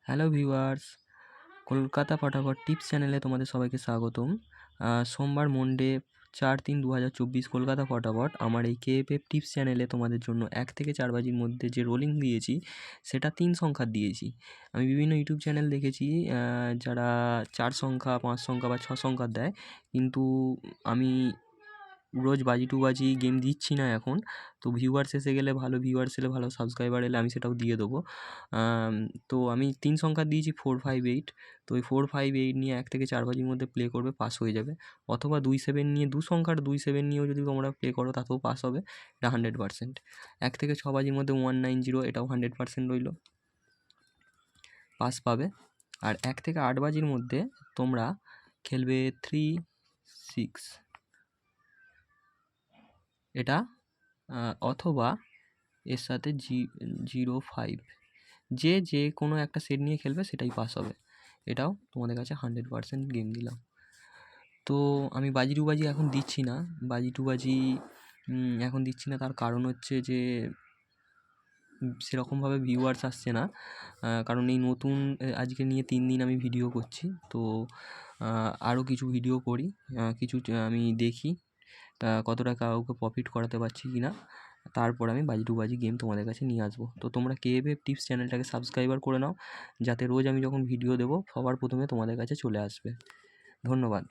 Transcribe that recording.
Hello viewers, Kolkata ফটাফট tips চ্যানেলে তোমাদের সবাইকে স্বাগতম। সোমবার মন্ডে 4/3/2024 কলকাতা ফটাফট আমার এই কেএফএফ টিপস চ্যানেলে তোমাদের জন্য 1 থেকে 4 বাজির মধ্যে যে রোলিং দিয়েছি সেটা 3 সংখ্যার দিয়েছি। আমি বিভিন্ন ইউটিউব চ্যানেল দেখেছি যারা 4 সংখ্যা, 5 সংখ্যা বা 6 সংখ্যার দেয়, কিন্তু আমি রোজ বাজি টু বাজি গেম দিচ্ছি না এখন। তো ভিউয়ার্স এসে গেলে, ভালো ভিউয়ার্স এলে, ভালো সাবস্ক্রাইবার এলে আমি সেটাও দিয়ে দেবো। তো আমি 3 সংখ্যার দিয়েছি 4, 5, 8। তো ওই 4, 5, 8 নিয়ে 1 থেকে 4 বাজির মধ্যে প্লে করবে, পাস হয়ে যাবে। অথবা 2, 7 নিয়ে, 2 সংখ্যার 2, 7 নিয়েও যদি তোমরা প্লে করো তাতেও পাস হবে, এটা 100%। 1 থেকে 6 বাজির মধ্যে 190, এটাও 100% রইল, পাস পাবে। আর 1 থেকে 8 বাজির মধ্যে তোমরা খেলবে 3, 6, এটা অথবা এর সাথে 0, 5, যে কোনো একটা সেট নিয়ে খেলবে সেটাই পাস হবে। এটাও তোমাদের কাছে 100% গেম দিলাম। তো আমি বাজি টু বাজি এখন দিচ্ছি না, এখন দিচ্ছি না, তার কারণ হচ্ছে যে সেরকমভাবে ভিউয়ার্স আসছে না। কারণ এই নতুন আজকে নিয়ে 3 দিন আমি ভিডিও করছি। তো আরও কিছু ভিডিও করি, কিছু আমি দেখি কতটা কাউকে প্রফিট করাতে পারছি কি না, তারপর আমি বাজি টু বাজি গেম তোমাদের কাছে নিয়ে আসবো। তো তোমরা কেএফএফ টিপস চ্যানেলটাকে সাবস্ক্রাইবার করে নাও, যাতে রোজ আমি যখন ভিডিও দেবো সবার প্রথমে তোমাদের কাছে চলে আসবে। ধন্যবাদ।